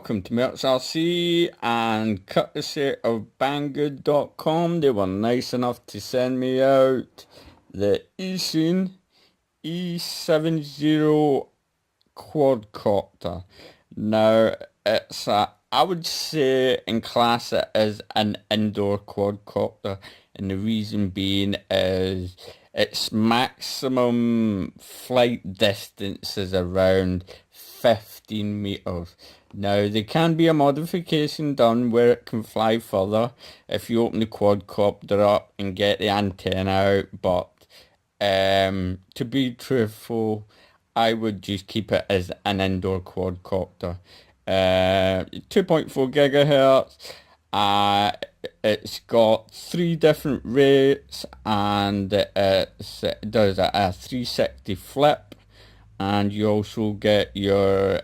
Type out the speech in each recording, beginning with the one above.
Welcome to Merch RC, and courtesy of Banggood.com, they were nice enough to send me out the Eachine E70 quadcopter. Now, it's I would say in class it is an indoor quadcopter, and the reason being is its maximum flight distance is around 15 meters. Now, there can be a modification done where it can fly further if you open the quadcopter up and get the antenna out, but to be truthful, I would just keep it as an indoor quadcopter. 2.4 gigahertz. It's got 3 different rates, and it does a 360 flip, and you also get your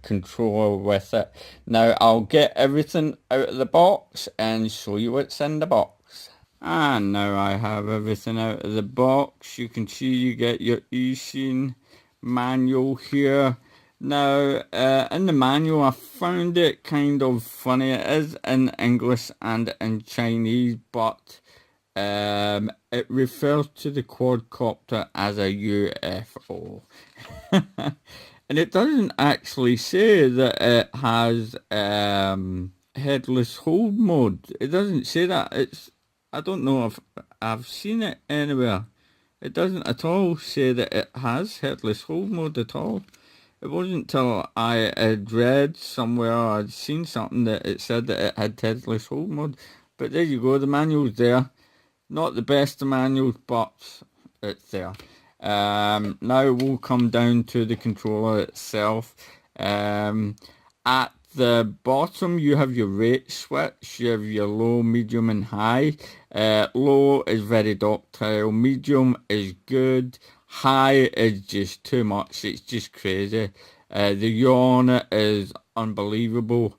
controller with it. Now I'll get everything out of the box and show you what's in the box. And now I have everything out of the box. You can see you get your Eachine manual here. Now, in the manual, I found it kind of funny. It is in English and in Chinese, but it refers to the quadcopter as a UFO. And it doesn't actually say that it has headless hold mode. It doesn't say that. I don't know if I've seen it anywhere. It doesn't at all say that it has headless hold mode at all. It wasn't till I had read somewhere, I'd seen something that it said that it had headless hold mode. But there you go, the manual's there. Not the best of manuals, but it's there. Now we'll come down to the controller itself. At the bottom you have your rate switch. You have your low, medium and high. Low is very ductile, medium is good, high is just too much, it's just crazy. The yaw is unbelievable.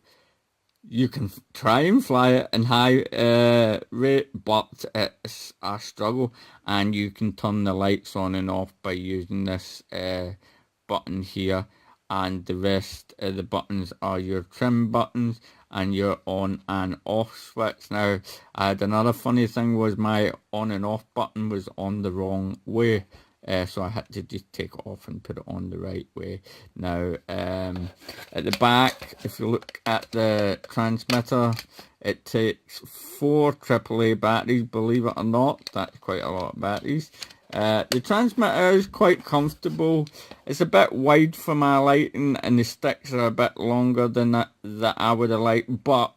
You can try and fly it in high rate, but it's a struggle, and you can turn the lights on and off by using this button here, and the rest of the buttons are your trim buttons and your on and off switch. Now, I had another funny thing, was my on and off button was on the wrong way. So I had to just take it off and put it on the right way. Now, at the back, if you look at the transmitter, it takes 4 AAA batteries, believe it or not. That's quite a lot of batteries. The transmitter is quite comfortable. It's a bit wide for my lighting, and the sticks are a bit longer than that I would have liked, but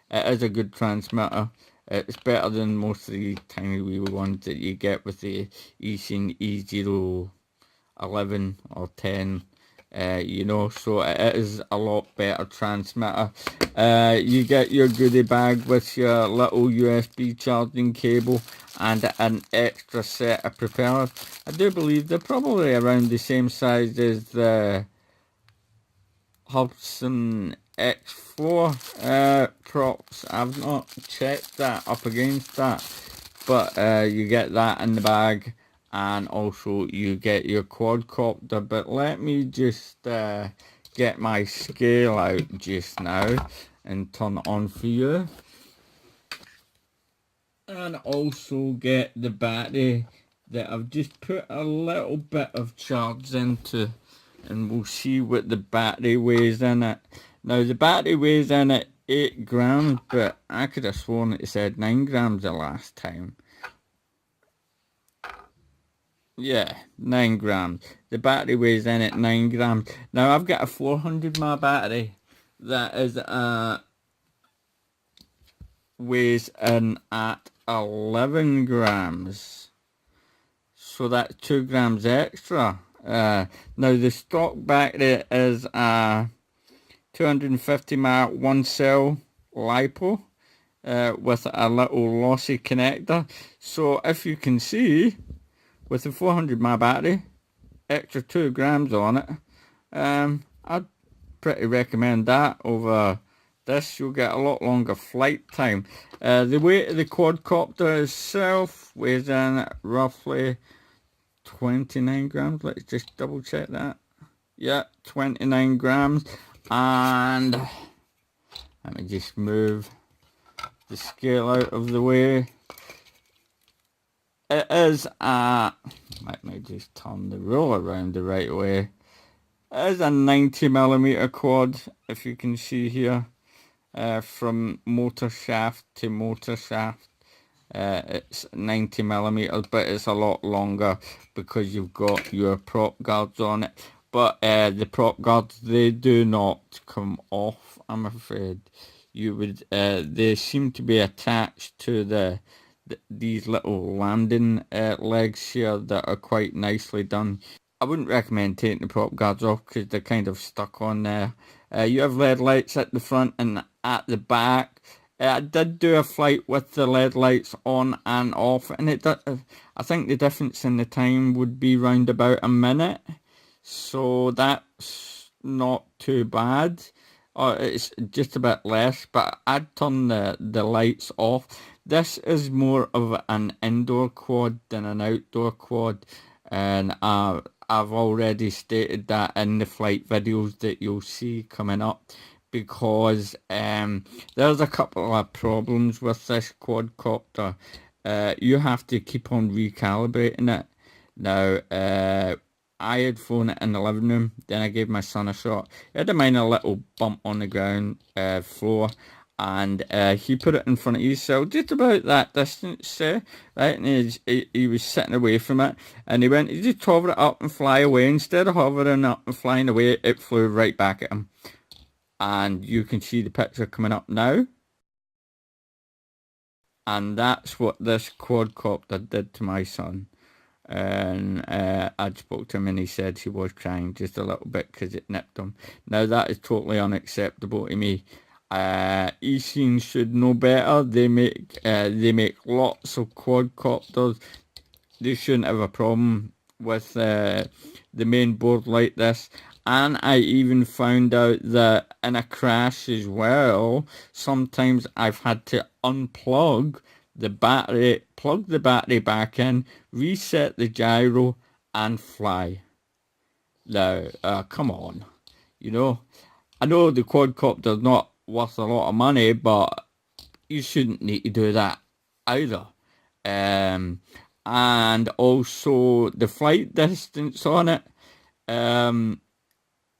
it is a good transmitter. It's better than most of the tiny wee ones that you get with the Eachine E011 or 10, you know, so it is a lot better transmitter. You get your goodie bag with your little USB charging cable and an extra set of propellers. I do believe they're probably around the same size as the Hudson X4 props. I've not checked that up against that, but you get that in the bag, and also you get your quadcopter. But let me just get my scale out just now and turn it on for you, and also get the battery that I've just put a little bit of charge into, and we'll see what the battery weighs in it. Now, the battery weighs in at 8 grams, but I could have sworn it said 9 grams the last time. Yeah, 9 grams. The battery weighs in at 9 grams. Now, I've got a 400 mAh battery that is weighs in at 11 grams. So that's 2 grams extra. Now, the stock battery is 250 mAh 1-cell LiPo with a little lossy connector. So if you can see, with the 400 mAh battery, extra 2 grams on it, I'd pretty recommend that over this. You'll get a lot longer flight time. The weight of the quadcopter itself weighs in at roughly 29 grams. Let's just double check that. Yeah, 29 grams. And let me just move the scale out of the way. It is a, let me just turn the roll around the right way. It is a 90mm quad, if you can see here, from motor shaft to motor shaft. It's 90mm, but it's a lot longer because you've got your prop guards on it. But the prop guards, they do not come off, I'm afraid. You would, they seem to be attached to these little landing legs here that are quite nicely done. I wouldn't recommend taking the prop guards off because they're kind of stuck on there. You have LED lights at the front and at the back. I did do a flight with the LED lights on and off, and I think the difference in the time would be round about a minute. So that's not too bad. It's just a bit less, but I'd turn the lights off. This is more of an indoor quad than an outdoor quad, and I've already stated that in the flight videos that you'll see coming up, because there's a couple of problems with this quadcopter. You have to keep on recalibrating it. Now, I had flown it in the living room, then I gave my son a shot. He had a minor little bump on the ground floor, and he put it in front of his cell, just about that distance, right? And he was sitting away from it, and he went, he just hover it up and fly away. Instead of hovering up and flying away, it flew right back at him. And you can see the picture coming up now. And that's what this quadcopter did to my son. And I spoke to him and he said he was crying just a little bit because it nipped him. Now that is totally unacceptable to me. Eachine should know better. They make lots of quadcopters. They shouldn't have a problem with the main board like this. And I even found out that in a crash as well, sometimes I've had to unplug the battery, plug the battery back in, reset the gyro, and fly. Now, come on. You know, I know the quadcopter's not worth a lot of money, but you shouldn't need to do that either. And also the flight distance on it,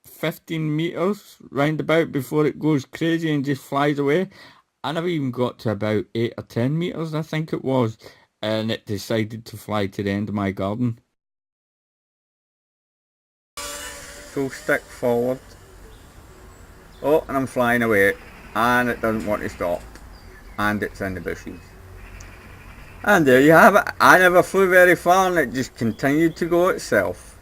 15 meters roundabout before it goes crazy and just flies away. I never even got to about 8 or 10 meters, I think it was, and it decided to fly to the end of my garden. Full stick forward. Oh, and I'm flying away, and it doesn't want to stop, and it's in the bushes. And there you have it. I never flew very far, and it just continued to go itself.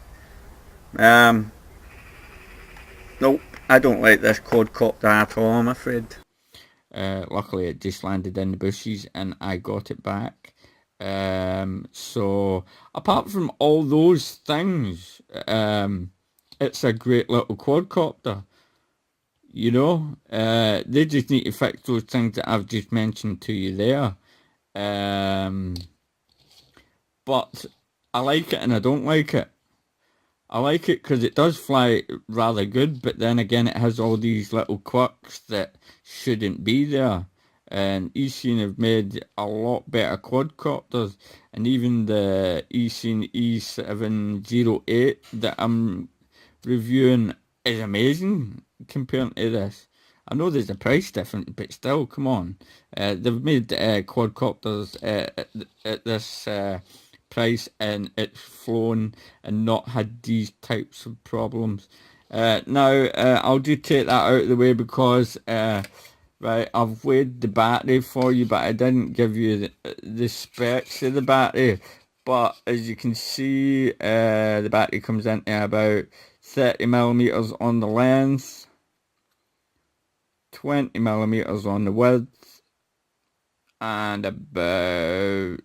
Nope, I don't like this quadcopter at all, I'm afraid. Luckily it just landed in the bushes and I got it back. So apart from all those things, it's a great little quadcopter. You know, they just need to fix those things that I've just mentioned to you there. But I like it and I don't like it. I like it because it does fly rather good, but then again it has all these little quirks that shouldn't be there. And Eachine have made a lot better quadcopters, and even the Eachine E70 that I'm reviewing is amazing compared to this. I know there's a price difference, but still, come on. They've made quadcopters at this price and it's flown and not had these types of problems. Now, I'll just take that out of the way because, right, I've weighed the battery for you, but I didn't give you the specs of the battery. But as you can see, the battery comes into about 30mm on the length, 20mm on the width, and about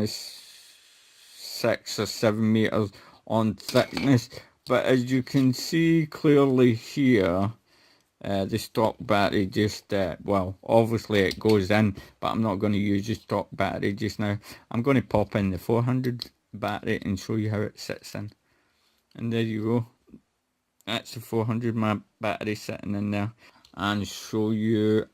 6 or 7 meters on thickness. But as you can see clearly here, the stock battery just, well, obviously it goes in, but I'm not going to use the stock battery just now. I'm going to pop in the 400 battery and show you how it sits in. And there you go. that's the 400 mAh battery sitting in there, and show you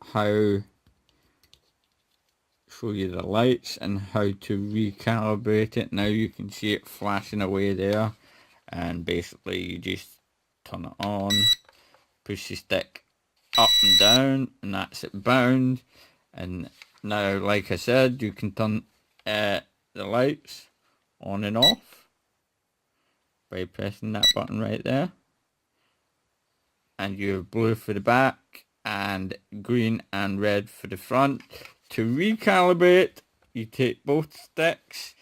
the lights and how to recalibrate it. Now you can see it flashing away there, and basically you just turn it on, push the stick up and down, and that's it bound. And now, like I said, you can turn the lights on and off by pressing that button right there, and you have blue for the back and green and red for the front. To recalibrate, you take both sticks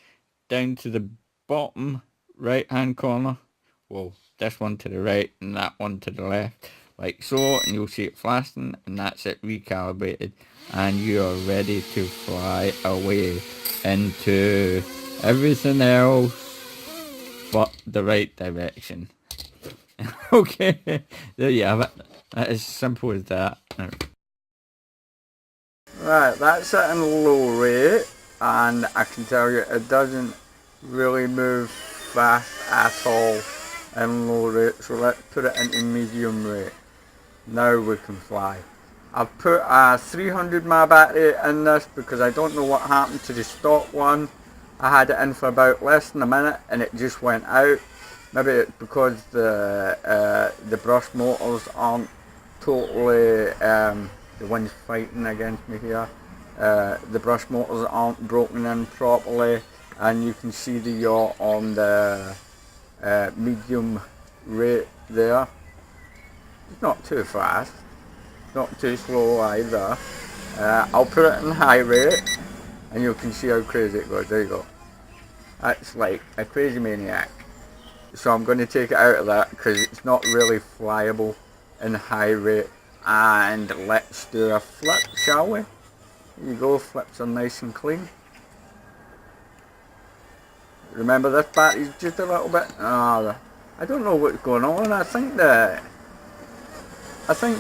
down to the bottom right hand corner, well, this one to the right and that one to the left, like so, and you'll see it flashing, and that's it recalibrated, and you are ready to fly away into everything else but the right direction. Okay, there you have it. That is simple as that. Right, that's at a low rate, and I can tell you it doesn't really move fast at all in low rate, so let's put it into medium rate. Now we can fly. I've put a 300 mAh battery in this because I don't know what happened to the stock one. I had it in for about less than a minute and it just went out. Maybe it's because the brush motors aren't totally, the one's fighting against me here, the brush motors aren't broken in properly, and you can see the yaw on the medium rate there. It's not too fast, not too slow either. I'll put it in high rate and you can see how crazy it goes. There you go. That's like a crazy maniac. So I'm going to take it out of that because it's not really flyable in high rate. And let's do a flip, shall we? There you go, flips are nice and clean. Remember, this battery's just a little bit, I don't know what's going on. I think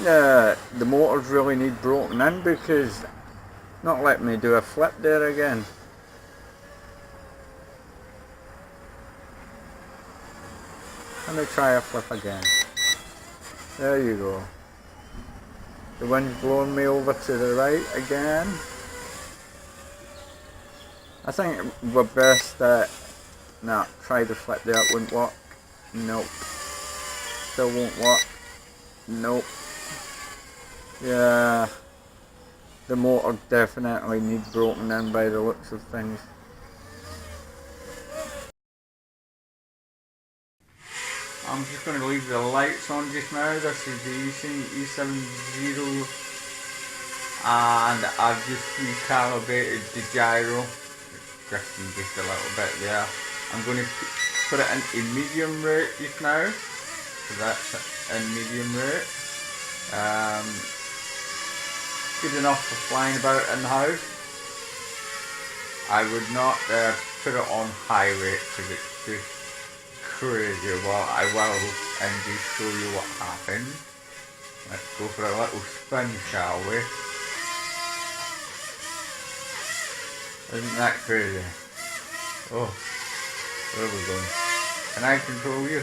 the motors really need broken in because it's not letting me do a flip there again. Let me try a flip again. There you go. The wind's blowing me over to the right again. I think we're best at... No, try the flip there, it wouldn't work. Nope. Still won't work. Nope. Yeah. The motor definitely needs broken in by the looks of things. I'm just going to leave the lights on just now. This is the Eachine E70 and I've just recalibrated the gyro. It's drifting just a little bit there. I'm going to put it into medium rate just now. So that's in medium rate. Good enough for flying about in the house. I would not put it on high rate because it's just crazy. Well, I will and just show you what happened. Let's go for a little spin, shall we? Isn't that crazy? Oh, where are we going? Can I control you?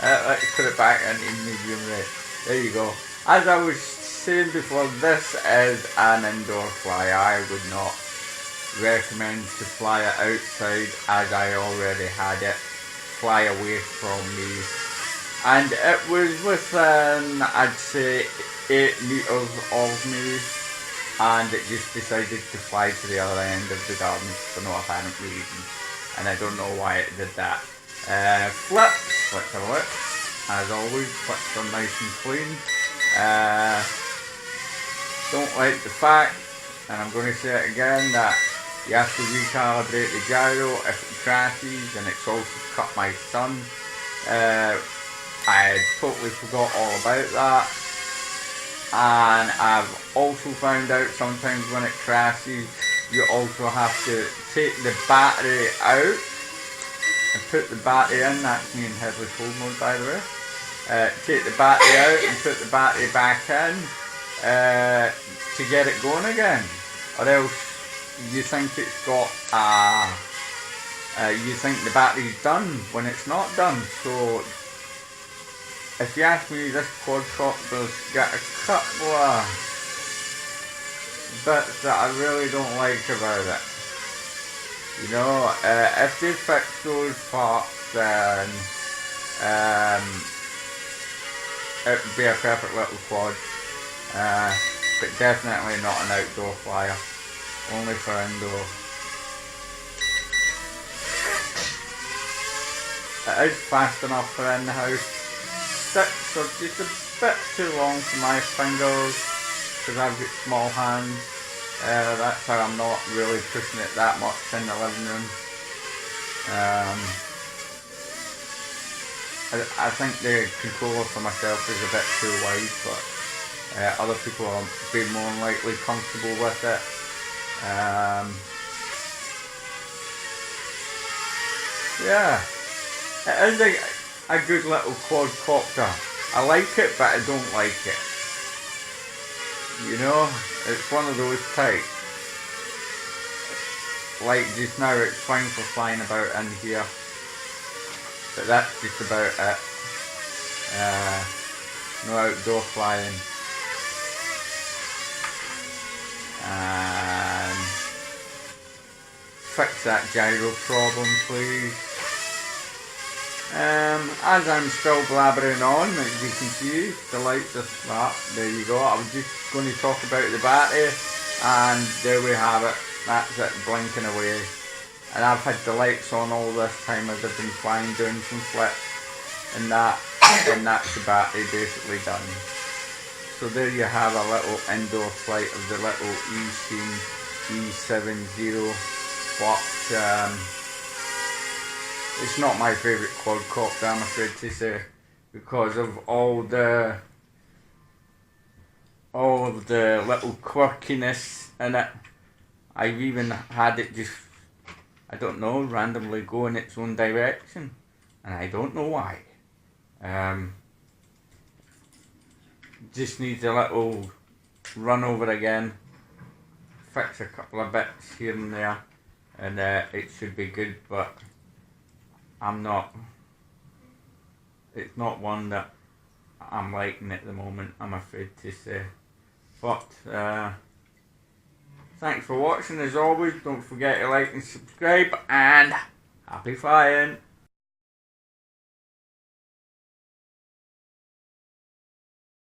Let's put it back into medium rate. There you go. As I was saying before, this is an indoor fly. I would not recommend to fly it outside as I already had it fly away from me, and it was within, I'd say, 8 meters of me, and it just decided to fly to the other end of the garden for no apparent reason, and I don't know why it did that. Flips are lit, as always. Flips are nice and clean. Don't like the fact, and I'm going to say it again, that you have to recalibrate the gyro if it crashes, and it's also cut my sun. I had totally forgot all about that, and I've also found out sometimes when it crashes you also have to take the battery out and put the battery in. That's me in headless hold mode, by the way. Take the battery out and put the battery back in to get it going again, or else you think it's got you think the battery's done when it's not done. So if you ask me, this quadcopter's got a couple of bits that I really don't like about it. You know, if they fix those parts, then it would be a perfect little quad. But definitely not an outdoor flyer, only for indoor. It is fast enough for in the house. Sticks are just a bit too long for my fingers because I've got small hands. That's how I'm not really pushing it that much in the living room. I think the controller for myself is a bit too wide, but other people will be more likely comfortable with it. Yeah, it is a good little quadcopter. I like it, but I don't like it. You know, it's one of those types. Like just now, it's fine for flying about in here, but that's just about it. No outdoor flying. And fix that gyro problem, please. As I'm still blabbering on, as you can see, the lights are that. There you go. I was just going to talk about the battery, and there we have it. That's it, blinking away. And I've had the lights on all this time as I've been flying, doing some flips, and that's the battery basically done. So there you have a little indoor flight of the little Eachine E70, but it's not my favourite quadcopter, I'm afraid to say, because of all the little quirkiness in it. I've even had it just, I don't know, randomly go in its own direction, and I don't know why. Just needs a little run over again, fix a couple of bits here and there, and it should be good, but it's not one that I'm liking at the moment, I'm afraid to say. But thanks for watching as always. Don't forget to like and subscribe, and happy flying!